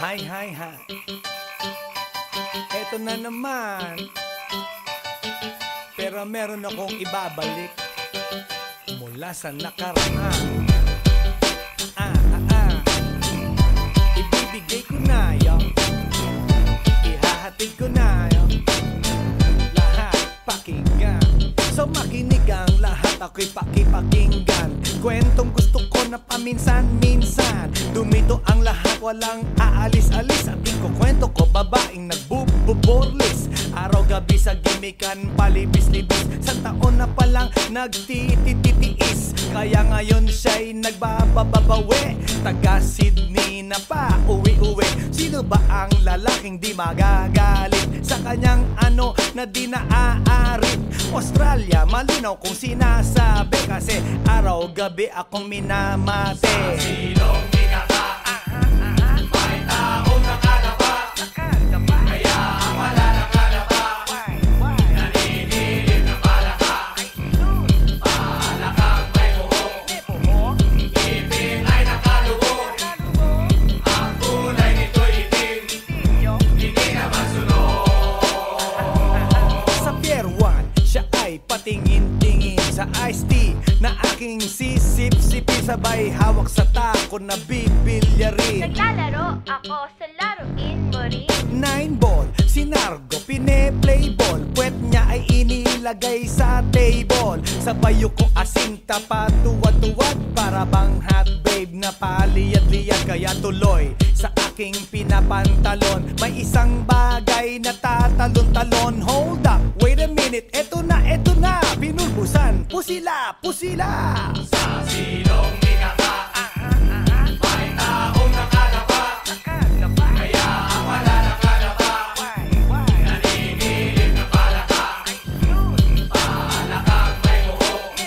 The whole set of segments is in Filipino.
Hi, hi, hi. Eto na naman. Pero meron akong ibabalik mula sa nakaraan. Ibibigay ko na yun, ihahatid ko na yun, lahat pakinggan. So makinig ang lahat, ako'y pakipakinggan. Kwentong gusto ko na paminsan-minsan. Dumito ang lahat, walang aalis-alis. At ikukwento ko, babaeng nagbububorlis. Araw-gabi sa gimikan, palibis-libis. Sa taon na palang nagtititiis. Kaya ngayon siya'y nagbababawi. Taga Sydney na pa, uwi-uwi. Sino ba ang lalaking di magagalit sa kanyang ano na di naaarit? Australia, malinaw kung sinasabi. Kasi araw-gabi akong minamate. Sa silong binaka, may taong nakalapa. Kaya ang wala nakalapa, naninilig na palaka. Palakang may buhok, ipin ay nakalubog. Ang kulay nito'y itim, hindi naman sunog. Sa Pier 1, siya ay patingin-tingin sa iced tea na aking sisip-sipin. Sabay hawak sa tako na bibilyarin. Naglalaro ako sa laruin mo rin. 9-ball, si Nargo pine-playball. Puwet niya ay inilagay sa table. Sabay ko asing tapatuwad-tuwad. Para bang hot babe na paliyad-liyad. Kaya tuloy sa aking pinapantalon may isang bagay na tatalon-talon. Hold up, wait a minute, eto na, pinulbusan, pusila, pusila. Sa silong binaka, may taong nakalapa. Kaya ang wala nakalapa, naninilig na palaka. Palakang may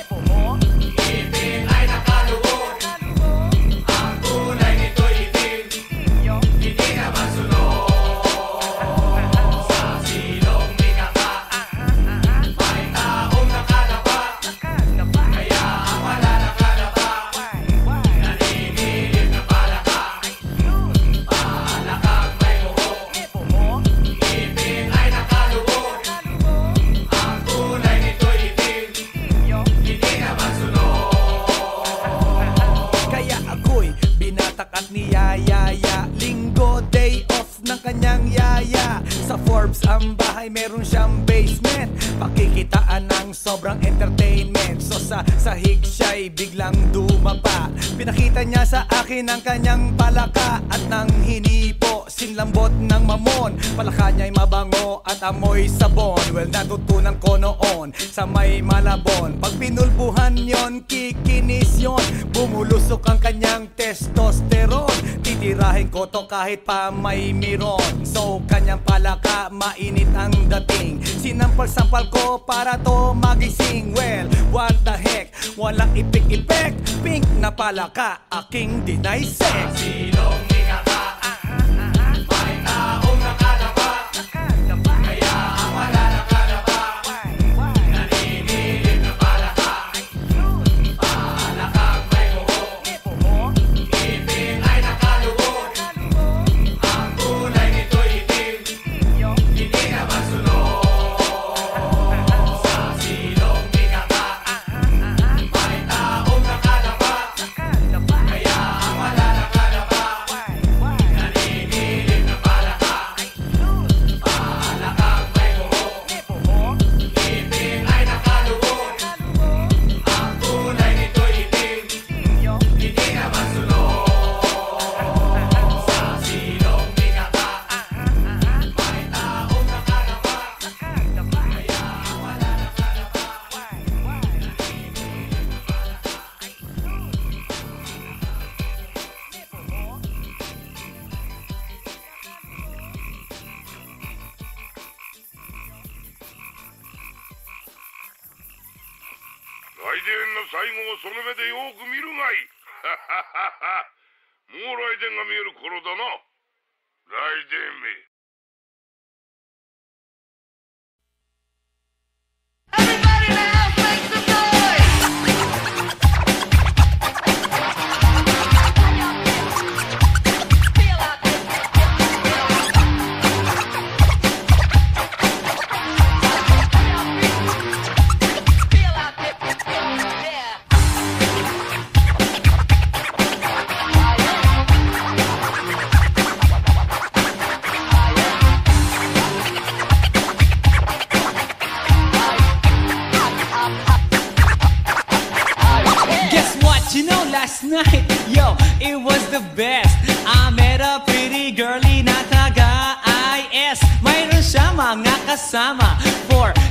buhok, ipin ay nakalubog. Ang kulay nito'y itim, hindi naman sunog. Sa silong binaka, may taong nakalapa. Kaya ang wala nakalapa, naninilig na palaka. Palakang may buhok, ipin ay nakalubog. Ang kulay nito'y itim, hindi naman sunog. Kaya ako'y binatak at niyayaya. Linggo, day off ng kanyang yaya. Sa Forbes ang bahay, meron siyang basement. Pakikitaan ng sobrang entertainment. So sa sahig siya'y biglang dumapa. Pinakita niya sa akin ang kanyang palaka. At nang hinipo, sinlambot ng mamon. Palaka niya'y mabango at amoy sabon. Well, natutunan ko noon sa may Malabon. Pag pinulbuhan yon, kikinis yon. Bumulusok ang kanyang testosterone. Titirahin ko to kahit pa may miron. So kanyang palaka, mainit ang dating. Sinampal-sampal ko para to magising. Well, what the heck, walang ipik-ipek. Pink na palaka, aking dinaysek. Silong binaka, may taong nakalapa. Kaya ang wala nakalapa, naninilig na palaka. Palakang may buhok, ipin ay nakalubog. Ang kulay nito'y itim, hindi naman sunog. Sa silong binaka, may taong nakalapa. Kaya ang wala nakalapa, naninilig na palaka. Palakang may buhok, ipin ay nakalubog. Ang kulay nito'y itim, hindi naman sunog. Sa silong binaka, may taong nakalapa. Kaya ang wala nakalapa, naninilig na palaka.来電の最後をその目でよく見るがいい。もう来電が見える頃だな。来電め。Everybody now make some noise! Feel out this. But you know last night, yo, it was the best. I met a pretty girlie na taga-IS. Mayroon siya mga kasama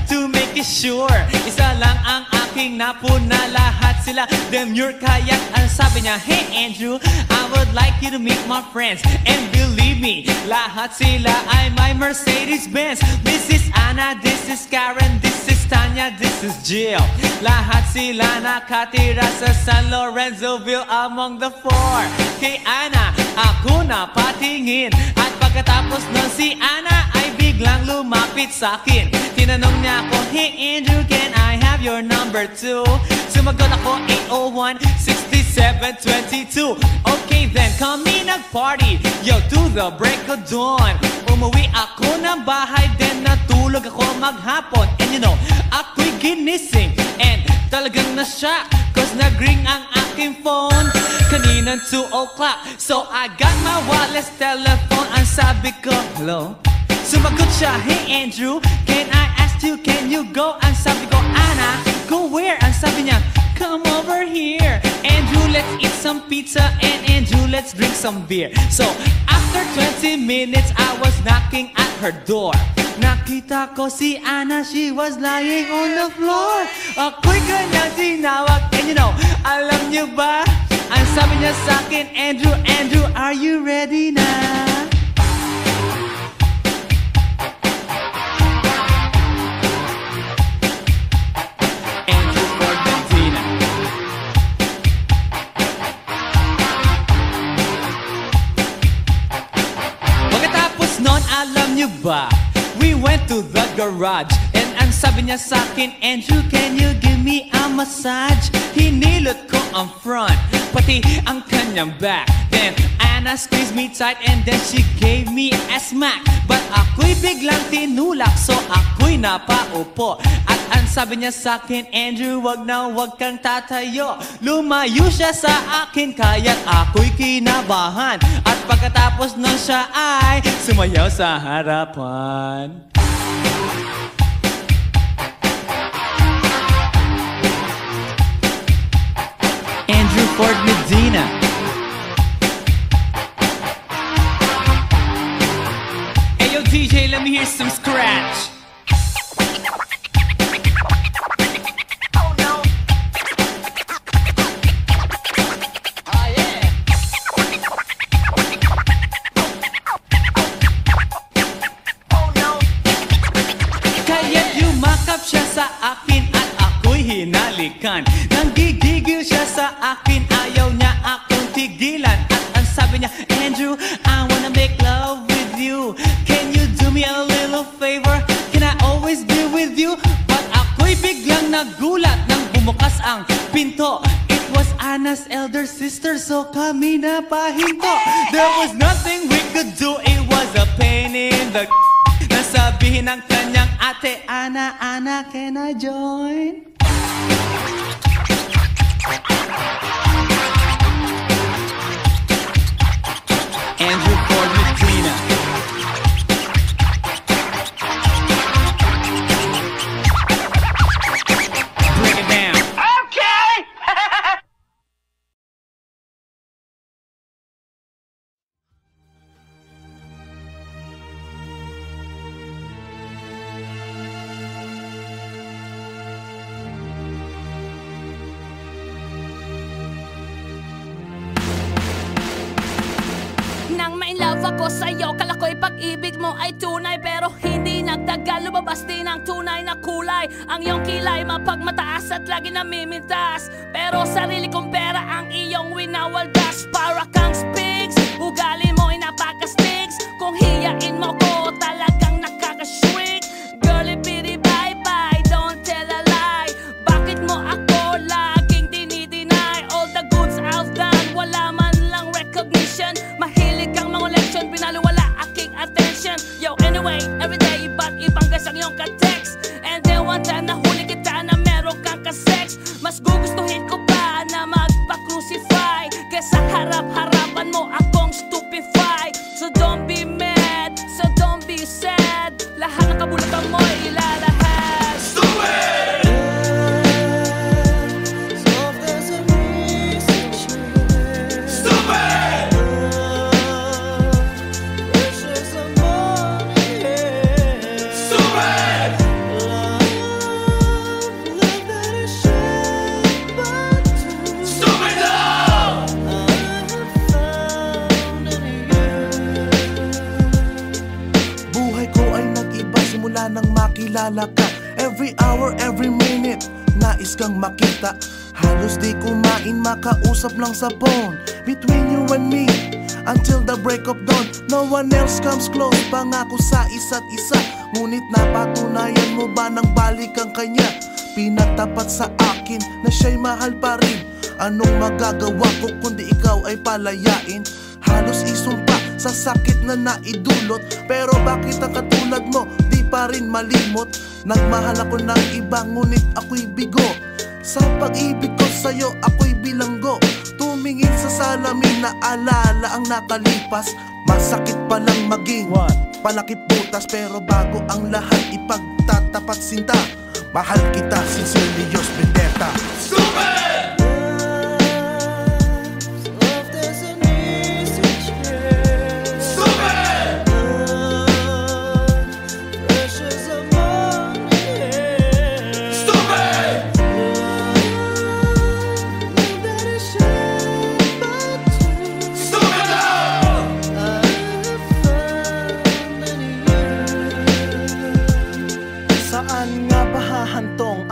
to make it sure. Isa lang ang aking napuna, lahat sila demure. Kaya ang sabi niya, hey Andrew, I would like you to meet my friends. And believe me, lahat sila ay my Mercedes-Benz. This is Anna, this is Karen, this is Tanya, this is Jill. Lahat sila nakatira sa San Lorenzoville among the four. Kay Anna, ako na patingin. At pagkatapos nun si Anna ay biglang lumapit sa akin. Tinanong niya ako, hey Andrew, can I have your number too? Sumagot ako, 801-6722. Okay then, kami nag-party, yo, to the break of dawn. Umuwi ako ng bahay, then natulog ako maghapon. And you know, ako'y ginising, and talagang na-shock, cause nag-ring ang aking phone kaninang 2 o'clock. So I got my wireless telephone. Ang sabi ko, hello? Sumagot siya, hey Andrew, can I ask you, can you go? Ang sabi ko, Anna, go where? Ang sabi niya, come over here. Andrew, let's eat some pizza, and Andrew, let's drink some beer. So after 20 minutes, I was knocking at her door. Nakita ko si Anna, she was lying on the floor. Ako'y kanyang tinawag, and you know, alam niyo ba? Ang sabi niya sa akin, Andrew, Andrew, are you ready na? Andrew Ford Medina. Pagkatapos nun, alam niyo ba? We went to the garage, and ang sabi niya sa akin, Andrew, can you give me a massage? Hinilot ko ang front, pati ang kanyang back. Then Anna squeezed me tight, and then she gave me a smack. But ako'y biglang tinulak, so ako'y napaupo. At ang sabi niya sa akin, Andrew, wag na wag kang tatayo. Lumayo siya sa akin, kaya't ako'y kinabahan. At pagkatapos nun siya ay sumayaw sa harapan. Andrew Ford Medina. Hey yo DJ, let me hear some scratch. Oh no. Oh yeah. Oh no. Kaya't yumakap siya sa akin at ako'y hinalikan. Nanggigigil siya sa akin, ayaw niya akong tigilan. At ang sabi niya, Andrew, I wanna make love with you. Can you do me a little favor? Can I always be with you? But ako'y biglang nagulat nang bumukas ang pinto. It was Anna's elder sister, so kami na pahinto. There was nothing we could do, it was a pain in the nasabihin ng kanyang ate, Anna, Anna, can I join? Andrew Ford Medina. Bring it down. Okay. Nang ma-inlove ako sa'yo, kala ko'y pag-ibig mo ay tunay. Pero hindi nagtagal, lumabas din ang tunay na kulay. Ang iyong kilay mapagmataas at lagi namimintas. Pero sarili kong pera ang iyong winawaldas. Para kang spigs, ugali mo'y napaka-stigs. Kung hiyain mo ko, talagang nakaka-shrink. Girlie, pity, bye-bye, don't tell a lie. Bakit mo ako laging dinideny? All the goods I've done, wala man lang recognition. Mahilig kang mga leksyon, pinaliwala aking attention. Yo, anyway, everyday, ba't ibang gas ang iyong ka-text? And then one time nahuli kita na meron kang ka-sex. Mas gugustuhin ko pa na magpa-crucify kesa harap-harapan mo akong stupefy. So don't be mad, so don't be sad. Lahat ng kabulutan mo ilalahad. Stupid! naalala ka. Every hour, every minute, nais kang makita. Halos di kumain, makausap lang sa phone. Between you and me, until the break of dawn. No one else comes close, pangako sa isa't isa. Ngunit napatunayan mo ba nang balik ang kanya? Pinatapat sa akin na siya'y mahal pa rin. Anong magagawa ko kundi ikaw ay palayain? Halos isumpa sa sakit na naidulot. Pero bakit ang katulad mo di pa rin malimot? Nagmahal ako ng iba ngunit ako'y bigo. Sa pag-ibig ko sa'yo ako'y bilanggo. Tumingin sa salamin na alala ang nakalipas. Masakit palang maging palakip butas. Pero bago ang lahat ipagtatapat sinta. Mahal kita, sincerely yours, Vendetta. Stupid!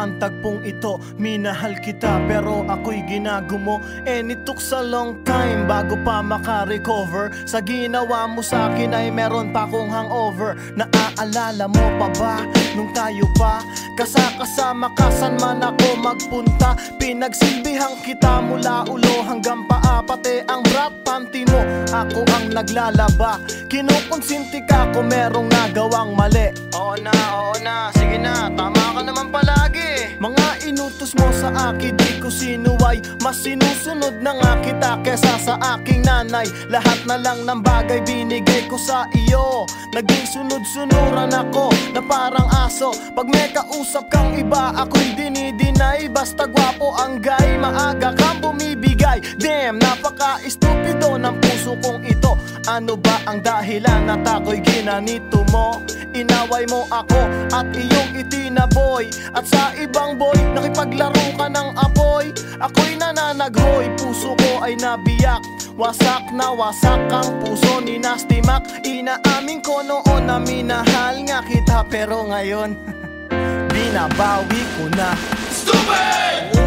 Ang tagpong ito, minahal kita pero ako'y ginagumo. And it took a long time bago pa maka-recover. Sa ginawa mo sa akin ay meron pa akong hangover. Naaalala mo pa ba nung tayo pa kasama ka saan man ako magpunta? Pinagsilbihan kita mula ulo hanggang paa. Pati ang bra panty mo, ako ang naglalaba. Kinukonsinti ka kung merong nagawang mali. Oo na, sige na, tama ka naman palagi. Mga inutos mo sa akin di ko sinuway. Mas sinusunod na nga kita kesa sa aking nanay. Lahat na lang ng bagay binigay ko sa iyo. Naging sunod-sunuran ako na parang aso. Pag may kausap kang iba ako'y dinidinay. Basta gwapo ang guy, maaga kang bumibigay. Damn, napaka-estupido ng puso kong ito. Ano ba ang dahilan at ako'y ginanito mo? Inaway mo ako at iyong itinaboy. At sa ibang boy, nakipaglaro ka ng apoy. Ako'y nananaghoy, puso ko ay nabiyak. Wasak na wasak ang puso ni Nasty Mac. Inaamin ko noon na minahal nga kita. Pero ngayon, binabawi ko na. Stupid!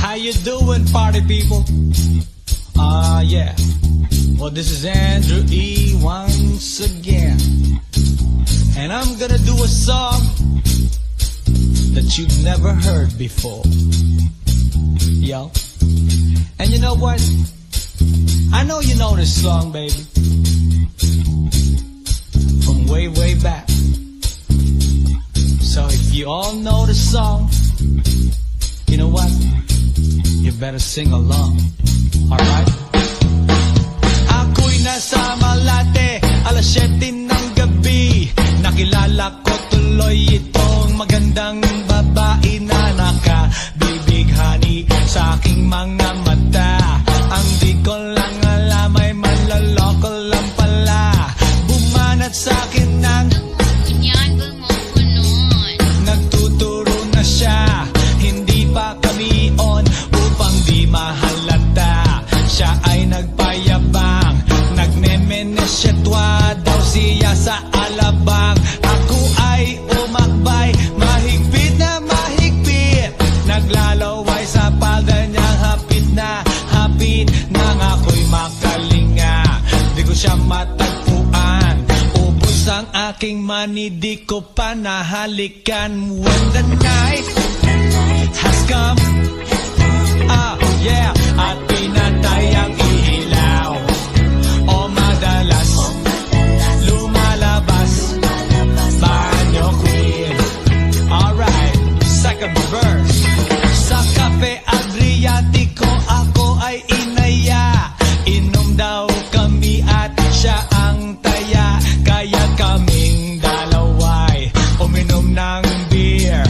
How you doing, party people? Yeah. Well, this is Andrew E. once again. And I'm gonna do a song that you've never heard before. Yo. And you know what? I know you know this song, baby. From way, way back. So if you all know the song, you know what? You better sing along. Alright? Ako'y nasa Malate, alas 7 ng gabi. Nakilala ko tuloy itong magandang babae na nakabibighani sa aking mga mata. Ang di ko lang alam ay manloloko lang pala. Bumanat sa akin ng nagtuturo na siya. Hindi pa kami on upang di mahalata. Siya ay nagpayabang, nagmemenesyetwa daw siya sa alabang. Ako ay umakbo kapit nang ako'y makalinga. Di ko siya matagpuan, ubos ang aking money, di ko pa nahalikan. When the night has come, yeah, at pinatay ang ilaw, o madalas lumalabas banyo queen. Alright, second verse. Sa Cafe Adriatico ako ay inaya, inom daw kami at siya ang taya. Kaya kaming dalaway uminom ng beer.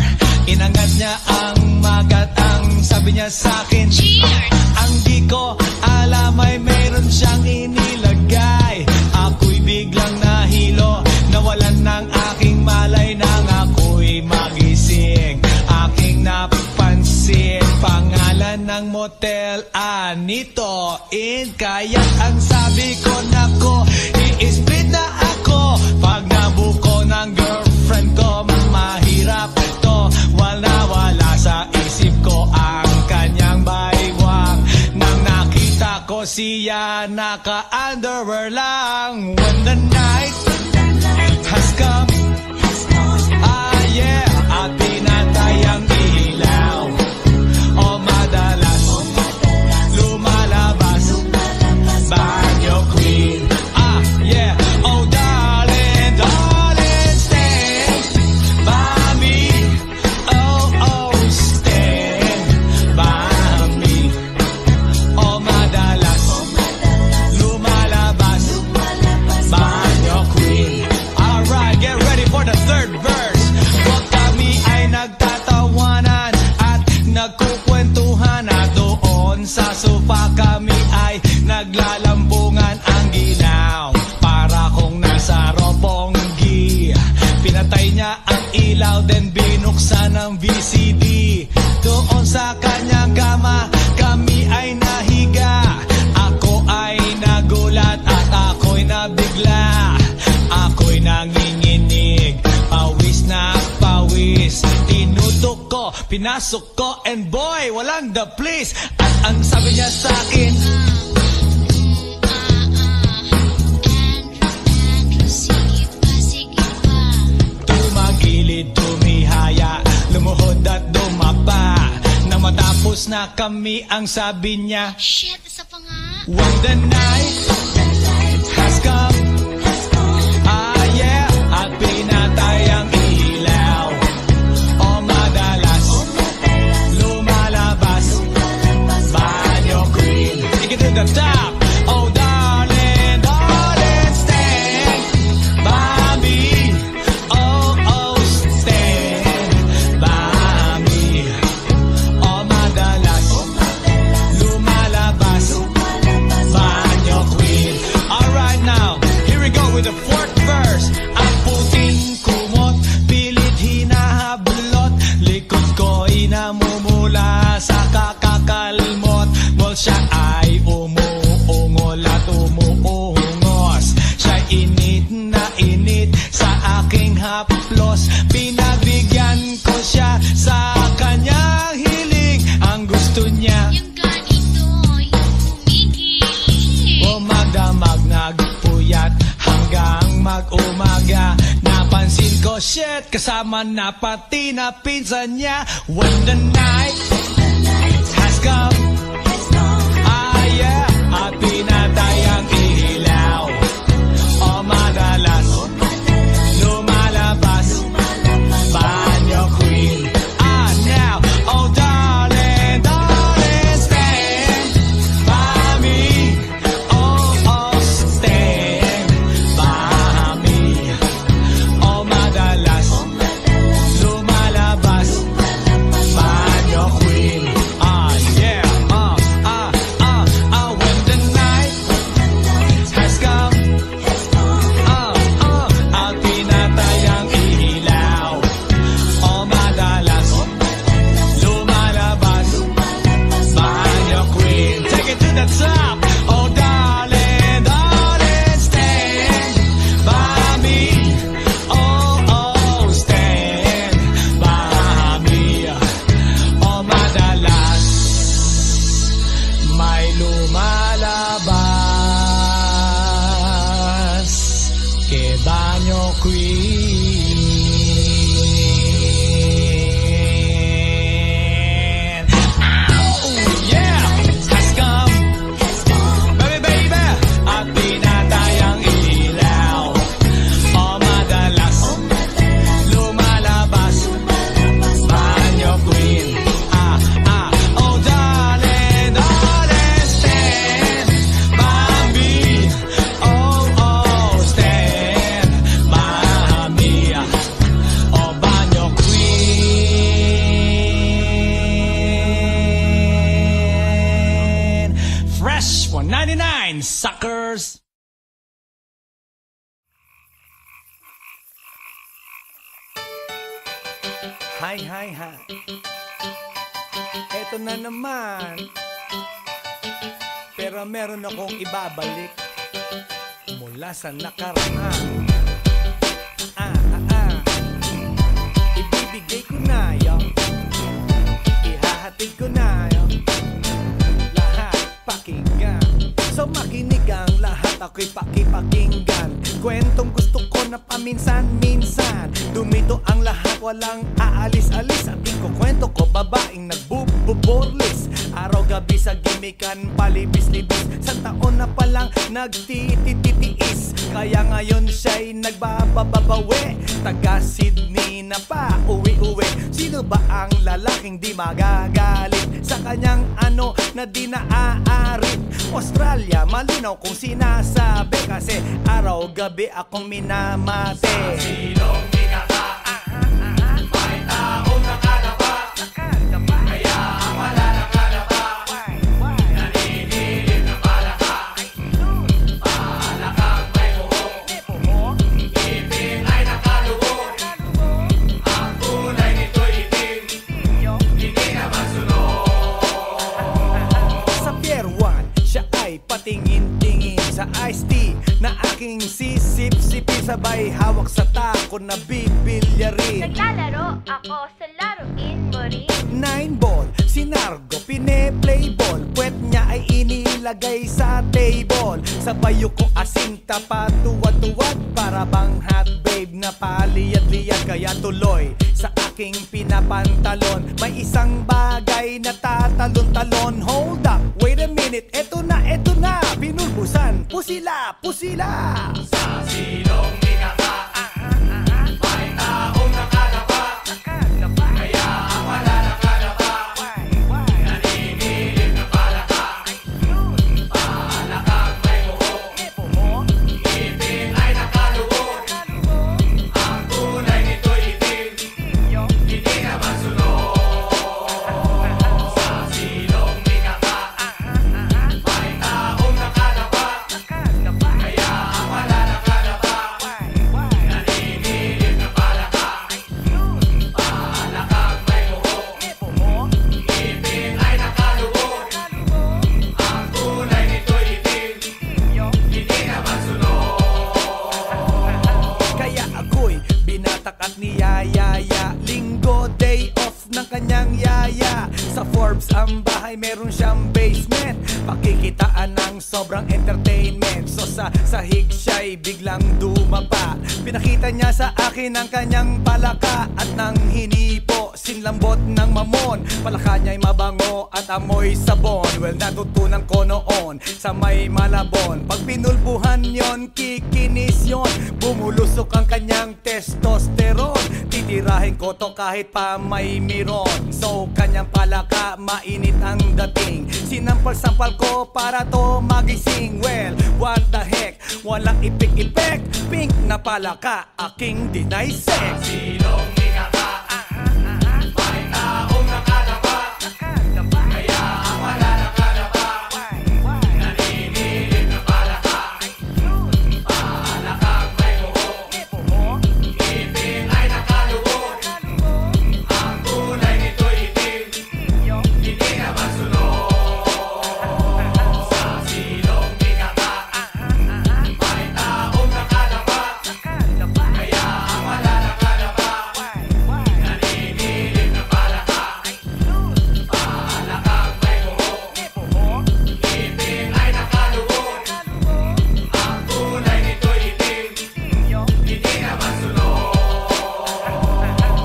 Inangat niya ang magat, ang sabi niya sa'kin, ang di ko alam ay mayroon siyang inilagay. Ako'y biglang nahilo, nawalan ng aking malay nang ako'y magising. Aking napansin, pangalan ng motel, Anito Inn. Kaya't ang sabi ko, nako, i-split na ako. Pag nabuko ng girlfriend ko, mahirap to. Wala sa isip ko ang kanyang baywang. Nang nakita ko siya, naka-underwear lang. When the night has come, yeah, at pinatay ang ilaw, o madalas lumalabas banyo queen. Yeah, oh darling, darling, stand by me. Oh, stand by me. O madalas lumalabas banyo queen. Alright, get ready for the third verse. Huwag kami ay nagtatawanan at nagkukwentuhan, at doon sa sofa kami ay naglalambungan ang ginaw. Para kung nasa Roppongi, pinatay niya ang ilaw, then binuksan ang VCD. Doon sa kanyang kama, kami ay nahiga. Ako ay nagulat at ako'y nabigla. Ako'y nanginginig, pawis na pawis. Tinutok ko, pinasok ko, and boy, walang the please. At ang sabi niya sa'kin, tumagilid, tumihaya, lumuhod at dumapa. Nang matapos na kami, ang sabi niya, Shit, isa pa nga. when the night has come, yeah, at pinatay ang ilaw, o madalas lumalabas banyo queen. Take it to the top. Oh darling, darling, stand by me. Oh, stand by me. O madalas lumalabas banyo queen. Alright, now here we go with the fourth verse. Ang puting kumot, pilit hinahablot, likod ko'y namumula sa kakakalmot. Well, siya ay umuungol at umuungos. Siya'y init na init sa aking haplos. Pinagbigyan ko siya sa kanyang hiling. Ang gusto niya, Yung ganito, yung humigil. o magdamag nagpuyat hanggang mag-umaga. Napansin ko, shit, kasama na pati na pinsan niya. When the night has come, yeah, at pinatay ang ilaw, o madalas lumalabas banyo queen. Now, oh darling, darling, stand by me. Oh, stand by me. O madalas lumalabas banyo queen. Yeah. Fresh 199, suckers! Hi, hi, hi. Eto na naman. Pero meron akong ibabalik mula sa nakaraan. Ibibigay ko na yun. Ihahatid ko na yun. Lahat pakinggan. So makinig ang lahat, ako'y pakipakinggan. Kwentong gusto ko na paminsan-minsan. Dumito ang lahat, walang aalis-alis. At ikukwento ko, babaeng nagbububorlis. Araw-gabi sa gimikan, palibis-libis. Sa taon na palang nagtititiis. Kaya ngayon siya'y nagbababawi. Taga Sydney na pa, uwi-uwi. Sino ba ang lalaking di magagalit sa kanyang ano na di naaarit? Australia, malinaw kung sinasabi. Kasi araw-gabi akong minamate. Sa silong di kaka, may taong nakalaba. Kaya ang wala nakalaba, naninilig na palaka. Palakang may buhok, ipin ay nakalubog. Ang kulay nito'y itim, hindi na masunod. Sa Pier 1, siya ay patingin-tingin sa iced tea na aking sisip-sipin. Sabay hawak sa tako na bibilyarin. Naglalaro ako sa laruin mo rin. 9 ball, si Nargo pine-play ball. Puwet niya ay inilagay sa table. Sabay ko asinta pa tuwad-tuwad. Para bang hot babe na paliyad-liyad. Kaya tuloy sa aking pinapantalon may isang bagay na tatalon-talon. Hold up, wait a minute, eto na, binulbusan, pusila, pusila. Sa silong di kaka, may taong nakalaba. Kaya ang wala nakalaba, naninilig na palaka. Palakang may buhok, ipin ay nakalubog. Ang kulay nito'y itim, hindi na masunod. Sa silong di kaka, may taong nakalaba. Kaya ang wala nakalaba, naninilig na palaka. Palakang may buhok, ipin ay nakalubog. Ang kulay nito'y itim, hindi na masunod. Kaya ako'y binatak at niyayaya. Linggo, day off ng kanyang yaya. Sa Forbes ang bahay, meron siyang basement. Pakikitaan ng sobrang entertainment. So sa sahig siya'y biglang dumapa. Pinakita niya sa akin ang kanyang palaka. At nang hinipo, sinlambot ng mamon. Palaka niya'y mabango at amoy sabon. Well, natutunan ko noon sa may Malabon. Pag pinulbuhan yon, kikinis yon. Bumulusok ang kanyang testosterone. Titirahin ko to kahit pa may miron. So kanyang palaka, mainit ang dating. Sinampal-sampal ko para to magising. Well, what the heck, walang ipik-ipek. Pink na palaka, aking deny sex. Silong di kaka, may taong nakalaba. Kaya ang wala nakalaba, naninilig na palaka. Palakang may buhok, ipin ay nakalubog. Ang kulay nito'y itim, hindi na masunod. Sa silong di kaka, may taong nakalaba. Kaya ang wala nakalaba, naninilig na palaka. Palakang may buhok, ipin ay nakalubog. Ang kulay nito'y itim, hindi na masunod.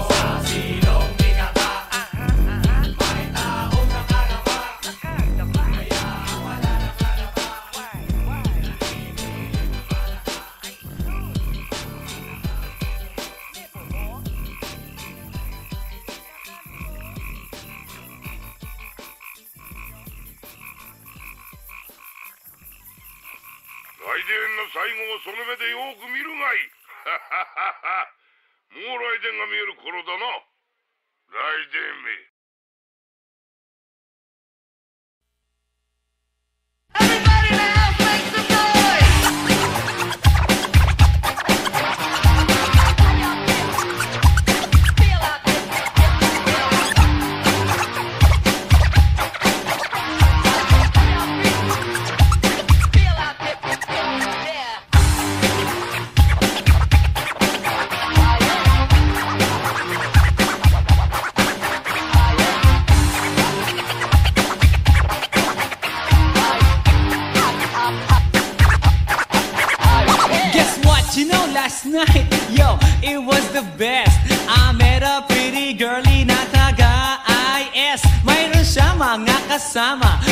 Sa silong di kaka, may taong nakalaba. Kaya ang wala nakalaba, naninilig na palaka.来電の最後をその目でよく見るがいい。もう来電が見える頃だな。来電め。But you know last night, yo, it was the best. I met a pretty girlie na taga-IS. Mayroon siya mga kasama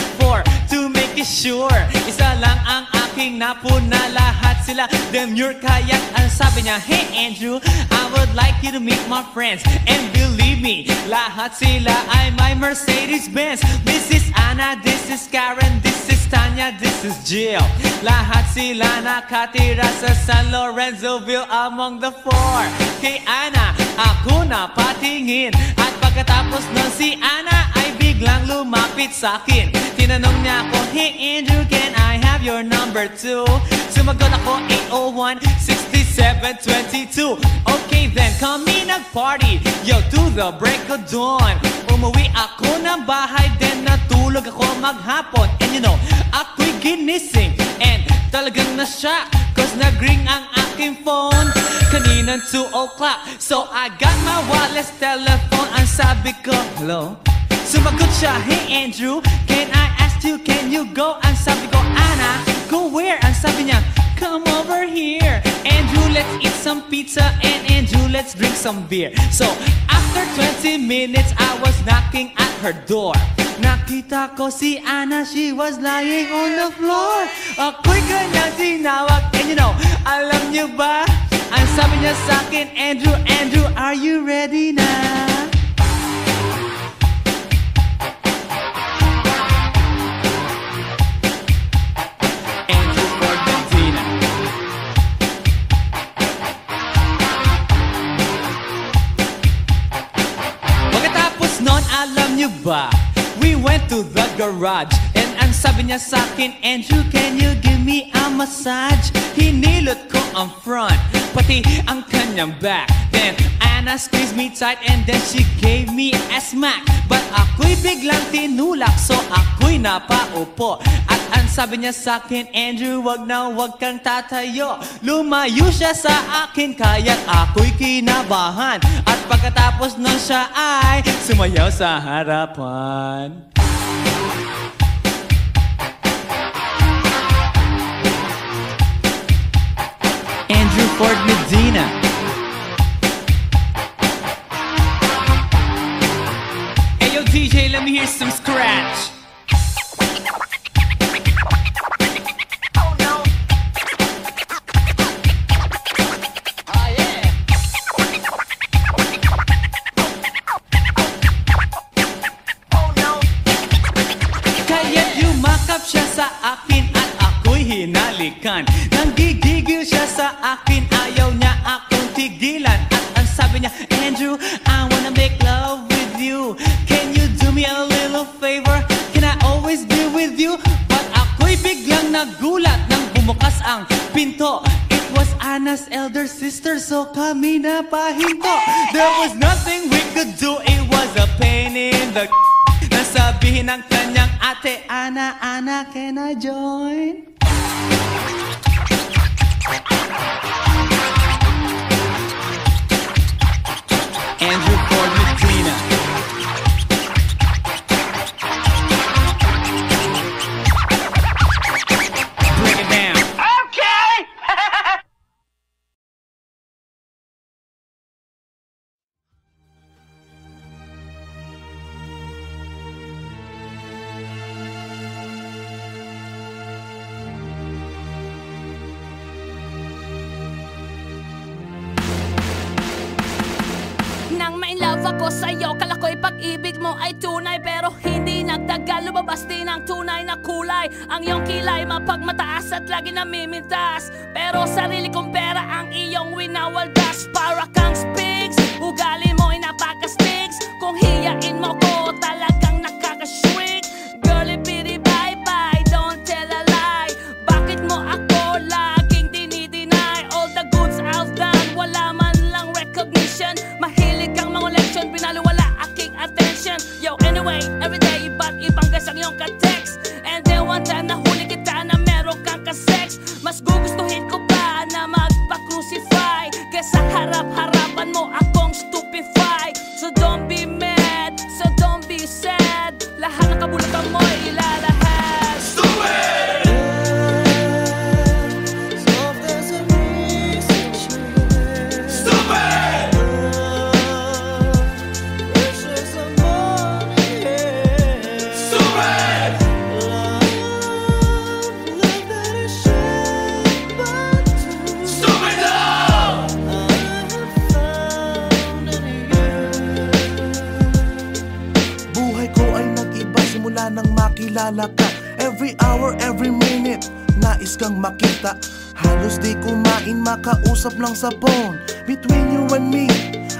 to make it sure. Isa lang ang aking napuna, lahat sila demure. Kaya't ang sabi niya, hey Andrew, I would like you to meet my friends. And believe me, lahat sila ay my Mercedes-Benz. This is Anna, this is Karen, this is Tanya, this is Jill. Lahat sila nakatira sa San Lorenzoville among the four. Kay Anna, ako na patingin. At pagkatapos nun si Anna ay biglang lumapit sa'kin. Tinanong niya ako, hey Andrew, can I have your number too? Sumagot ako, 801-6722. Okay then, kami nag-party, yo, to the break of dawn. Umuwi ako ng bahay, then natulog ako maghapon. And you know, ako'y ginising, and talagang na-shock, cause nag-ring ang aking phone kaninang 2 o'clock. So I got my wireless telephone, ang sabi ko, hello? Sumagot siya, hey Andrew, can I ask you, can you go? Ang sabi ko, Anna, go where? Ang sabi niya, come over here. Andrew, let's eat some pizza, and Andrew, let's drink some beer. So after 20 minutes, I was knocking at her door. Nakita ko si Anna, she was lying on the floor. Ako'y kanyang tinawag, and you know, alam niyo ba? Ang sabi niya sa'kin, Andrew, Andrew, are you ready na? Alam niyo ba, we went to the garage, and ang sabi niya sa'kin, Andrew, can you give me a massage? Hinilot ko ang front, pati ang kanyang back. Then Anna squeezed me tight, and then she gave me a smack. But ako'y biglang tinulak, so ako'y napaupo. At ang sabi niya sa'kin, Andrew, wag na wag kang tatayo. Lumayo siya sa akin, kaya't ako'y kinabahan. At pagkatapos nun siya ay sumayaw sa harapan. Andrew Ford Medina. Hey yo DJ, let me hear some scratch. Oh no. Ah yeah. Oh no. Kaya't yumakap siya sa akin at ako'y hinalikan. Nanggigigil siya sa akin, ayaw niya akong tigilan. At ang sabi niya, Andrew, I wanna make love with you. Can you do me a little favor? Can I always be with you? But ako'y biglang nagulat nang bumukas ang pinto. It was Anna's elder sister, so kami na pahinto. There was nothing we could do, it was a pain in the nasabihin ng kanyang ate, Anna, Anna, can I join? Andrew Ford Medina. Break it down. Okay. Nang ma-inlove ako sa'yo, kala ko'y pag-ibig mo ay tunay. Pero hindi nagtagal, lumabas din ang tunay na kulay. Ang iyong kilay mapagmataas at lagi namimintas. Pero sarili kong pera ang iyong winawaldas. Para kang spigs, ugali mo'y napaka-stigs. Kung hiyain mo ko, talagang nakaka-shrink. Girlie bitty bye-bye, don't tell a lie. Bakit mo ako laging dinideny? All the goods I've done, wala man lang recognition. Mahilig kang mga leksyon, binaliwala aking attention. Yo, anyway, everyday iba't ibang guys ang iyong ka-text. And then one time nahuli kita na meron kang ka-sex. Mas gugustuhin ko pa na magpa-crucify kesa harap-harapan mo akong stupefy. So don't be mad, so don't wala ka. Every hour, every minute, nais kang makita. Halos di kumain, makausap lang sa phone. Between you and me,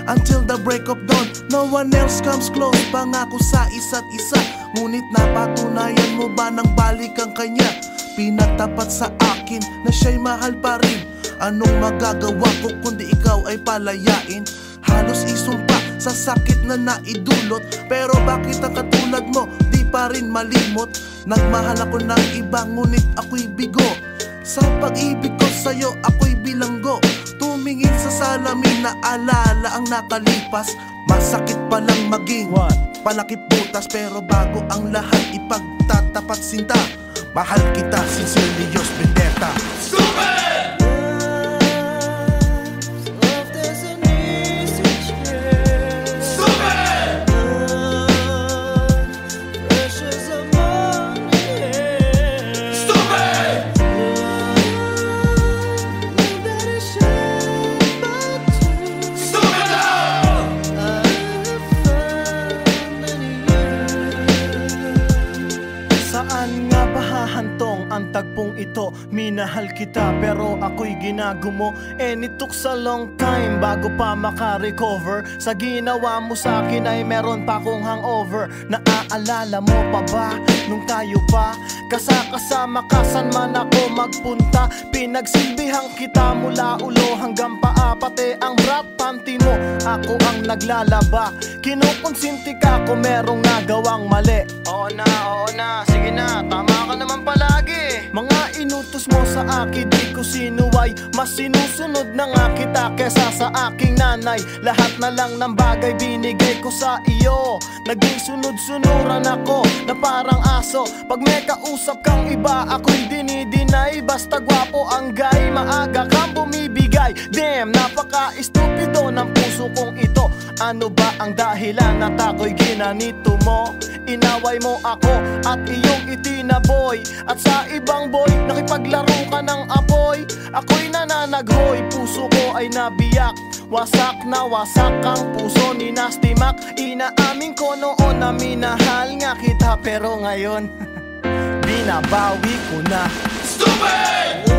until the break of dawn. No one else comes close, pangako sa isa't isa. Ngunit napatunayan mo ba nang balik ang kanya? Pinatapat sa akin na siya'y mahal pa rin. Anong magagawa ko kundi ikaw ay palayain? Halos isumpa sa sakit na naidulot. Pero bakit ang katulad mo di pa rin malimot? Nagmahal ako ng iba ngunit ako'y bigo. Sa pag-ibig ko sa'yo ako'y bilanggo. Tumingin sa salamin na alala ang nakalipas. Masakit palang maging palakip butas. Pero bago ang lahat ipagtatapat sinta. Mahal kita, sincerely yours, Vendetta. Stupid! Saan nga ba hahantong ang tagpong ito? Minahal kita pero ako'y ginagumo. And it took a long time bago pa makarecover. Sa ginawa mo sa akin ay meron pa akong hangover. Naaalala mo pa ba nung tayo pa kasama ka saan man ako magpunta? Pinagsilbihang kita mula ulo hanggang paa. Pati ang brat panty mo ako ang naglalaba. Kinukonsinti ka kung merong nagawang mali. Oo na, sige na, tama ka naman palagi. Mga inutos mo sa akin di ko sinuway. Mas sinusunod na nga kita kesa sa aking nanay. Lahat na lang ng bagay binigay ko sa iyo. Naging sunod-sunuran ako na parang aso. Pag may kausap kang iba ako'y dinidinay. Basta gwapo ang guy, maaga kang bumibigay. Damn, napaka-estupido ng puso kong ito. Ano ba ang dahilan at ako'y ginanito mo? Inaway mo ako at iyong itinaboy. At sa ibang boy, nakipaglaro ka ng apoy. Ako'y nananaghoy, puso ko ay nabiyak. Wasak na wasak ang puso ni Nasty Mac. Inaamin ko noon na minahal nga kita. Pero ngayon, binabawi ko na. Stupid!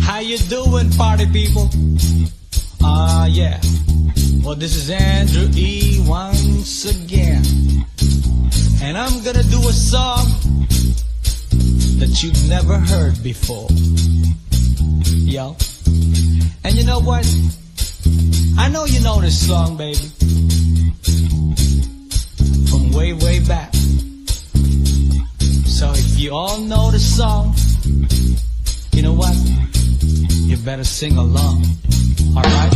How you doing, party people? Yeah. Well, this is Andrew E. once again. And I'm gonna do a song that you've never heard before. Yo. And you know what? I know you know this song, baby. From way, way back. So if you all know the song, you know what? You better sing along, alright?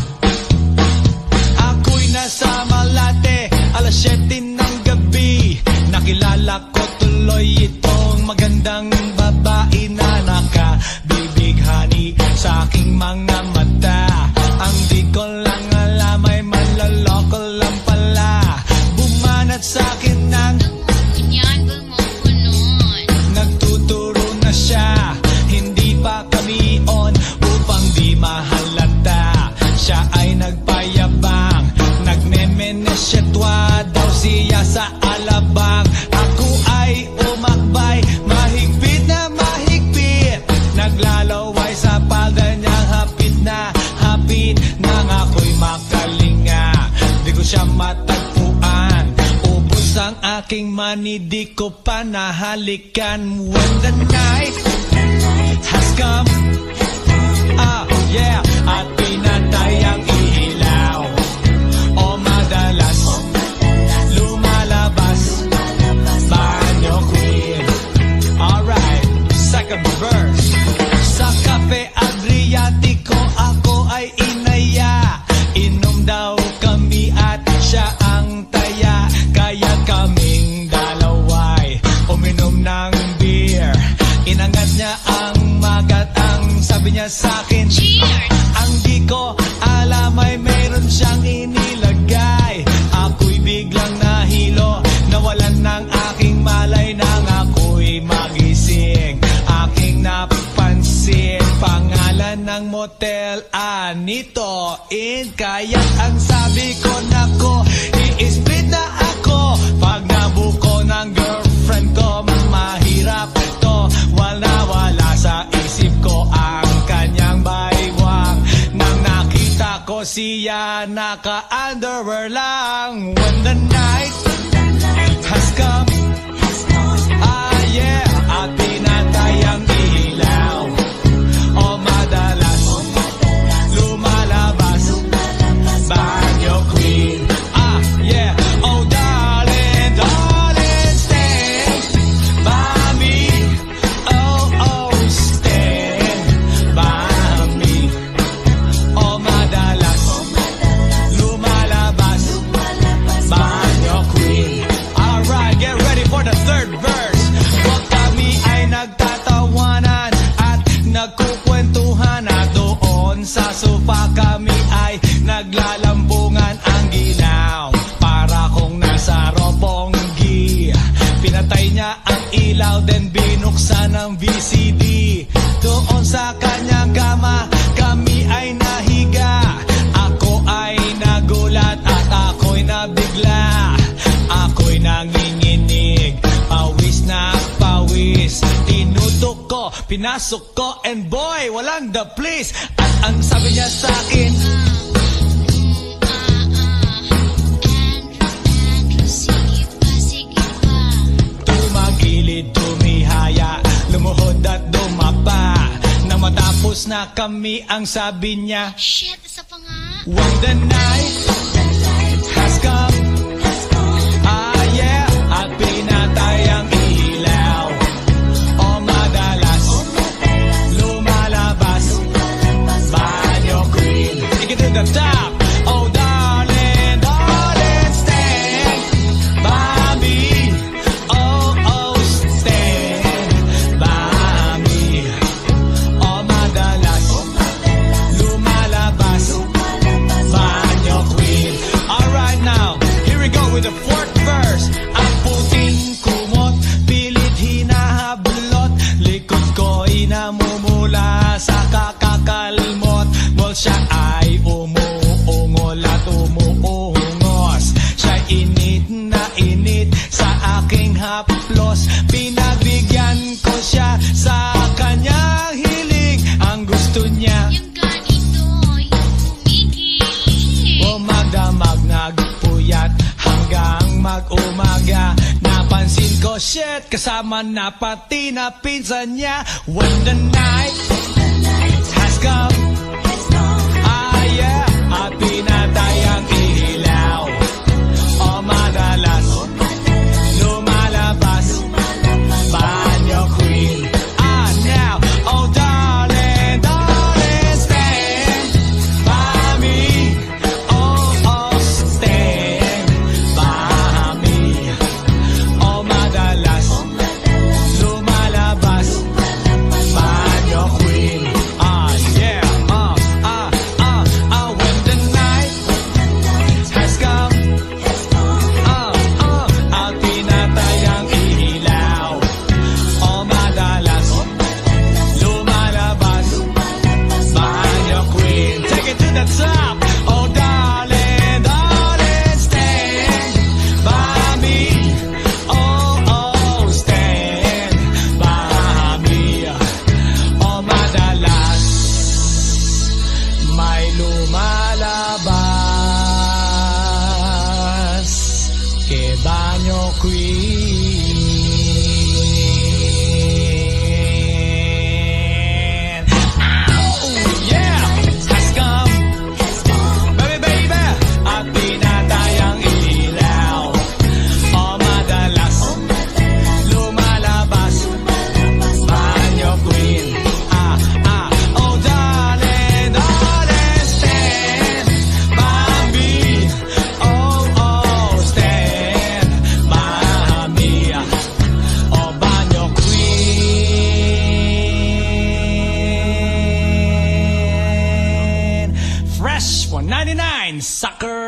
Ako'y nasa Malate, alas 7 ng gabi. Nakilala ko tuloy itong magandang babae na nakabibighani sa aking mga mata. Ang di ko lang alam ay manloloko lang pala. Bumanat sa akin ng nagtuturo na siya. Hindi pa kami on upang di mahalata. Siya ay nagpayabang, nagmemenesyetwa daw siya sa alabang. Ako ay umakbay siya matagpuan. Ubus ang aking money, di ko pa nahalikan. When the night has come, yeah, at pinatay ang ilaw, o madalas lumalabas banyo queen. Alright, second verse. Sa Cafe Adriatico ako ay inaya, inom daw kami at siya ang taya. Kaya kaming dalaway uminom ng beer. Inangat niya ang magat, ang sabi niya sa'kin, Cheers! ang di ko alam ay meron siyang inilagay. Ako'y biglang nahilo, nawalan ng aking malay nang ako'y magising. Aking napansin, pangalan ng motel, Anito Inn. Kaya't ang sabi ko, nako, i-split na ako. Pag nabuko ng girlfriend ko, mahirap to. Wala sa isip ko ang kanyang baywang. Nang nakita ko siya, naka-underwear lang. When the night has come, yeah, at pinatay ang ilaw, o madalas lumalabas banyo queen. Yeah, oh darling, darling, stand by me. Oh, stand by me. O madalas lumalabas banyo queen. Alright, get ready for the third verse. Pag kami ay nagtatawanan at nagkukwentuhan, at doon sa sofa kami ay naglalambungan ang ginaw. Para kung nasa Roppongi, pinatay niya ang ilaw, then binuksan ang VCD. Doon sa kanyang kama, kami ay nahiga. Ako ay nagulat at ako'y nabigla. Ako'y nanginginig, pawis na pawis. Tinutok ko, pinasok ko, and boy, walang the place. At ang sabi niya sa'kin, Andrew, sige pa. tumagilid, tumihaya, lumuhod at dumapa. Nang matapos na kami, ang sabi niya, Shit, isa pa nga. when the night has come, yeah, at pinatay ang ilaw, o madalas lumalabas banyo queen. Take it to the top. Oh darling, darling, stand by me. Oh, stand by me. O madalas lumalabas banyo queen. Alright now, here we go with the fourth verse. Ang puting kumot, pilit hinahablot, likod ko'y namumula sa kakakalmot. Well, siya ay umuungol at umuungos. Siya'y init na init sa aking haplos. Pinagbigyan ko siya sa kanyang hiling. Ang gusto niya, Yung ganito, yung humigil. o magdamag nagpuyat hanggang mag-umaga. Napansin ko, shit, kasama na pati na pinsan niya. When the night has come, yeah, at pinatay ang ilaw, o madalas lumalabas banyo queen. Now, oh darling, darling, stand by me. Oh, stand by me. O madalas lumalabas banyo queen. Yeah.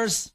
Brothers.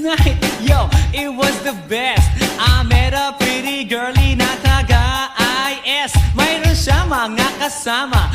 night, yo, it was the best. I met a pretty girlie na taga-IS. Mayroon siya mga kasama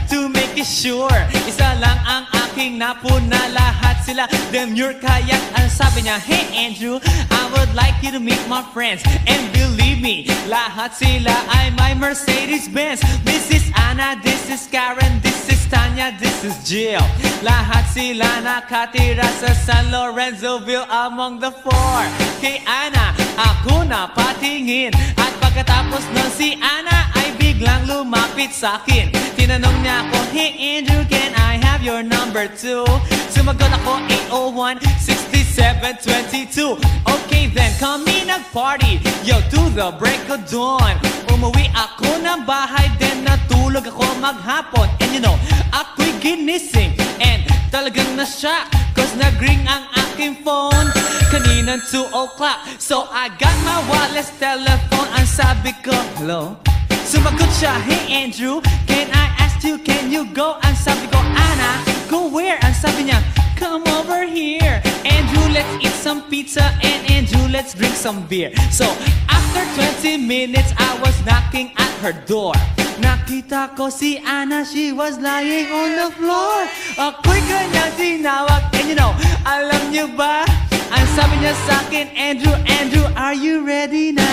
to make it sure. Isa lang ang aking napuna, lahat sila demure. Kaya't ang sabi niya, hey Andrew, I would like you to meet my friends. And believe me, lahat sila ay my Mercedes-Benz. This is Anna, this is Karen, this is Tanya, this is Jill. Lahat sila nakatira sa San Lorenzoville among the four. Kay Anna, ako na patingin. At pagkatapos nun si Anna ay biglang lumapit sa akin. Tinanong niya ako, hey Andrew, can I have your number too? Sumagot ako, 801-6722. Okay then, kami nag-party, yo, to the break of dawn. Umuwi ako ng bahay, then natulog ako maghapon. And you know, ako'y ginising and talagang na-shock, cause nag-ring ang aking phone kaninang 2 o'clock. So I got my wireless telephone. Ang sabi ko, hello? Sumagot siya, hey Andrew, can I ask you, can you go? Ang sabi ko, Anna, go where? Ang sabi niya, come over here. Andrew, let's eat some pizza, and Andrew, let's drink some beer. So after 20 minutes, I was knocking at her door. Nakita ko si Anna, she was lying on the floor. Ako'y kanyang tinawag, and you know, alam niyo ba? Ang sabi niya sa akin, Andrew, Andrew, are you ready na?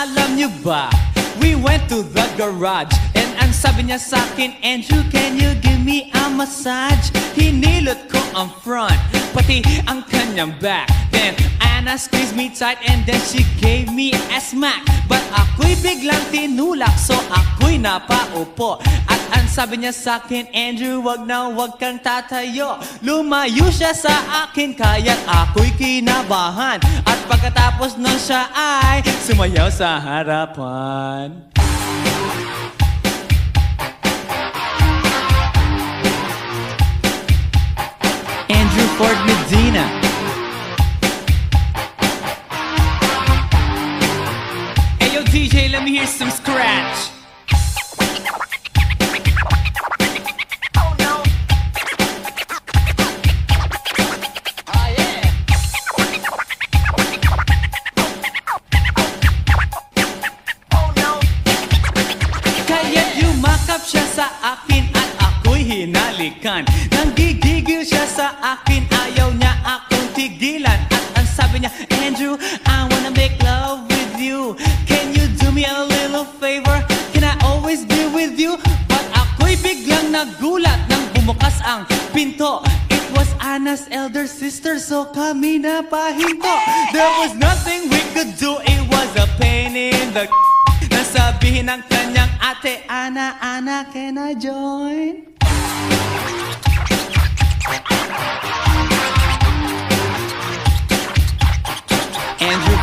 Alam niyo ba, we went to the garage, and ang sabi niya sa akin, Andrew, can you give me a massage? Hinilot ko ang front, pati ang kanyang back. Then Anna squeezed me tight, and then she gave me a smack. But ako'y biglang tinulak, so ako'y napaupo. At ang sabi niya sa akin, Andrew, wag na wag kang tatayo. Lumayo siya sa akin, kaya't ako'y kinabahan. At pagkatapos nun siya ay sumayaw sa harapan. Andrew Ford Medina. sa akin at ako'y hinalikan. Nanggigigil siya sa akin, ayaw niya akong tigilan. At ang sabi niya, Andrew, I wanna make love with you. Can you do me a little favor? Can I always be with you? But ako'y biglang nagulat nang bumukas ang pinto. It was Anna's elder sister, so kami na pahinto. There was nothing we could do, it was a pain in the nasabihin ng kanyang ate, Anna, Anna, can I join? Andrew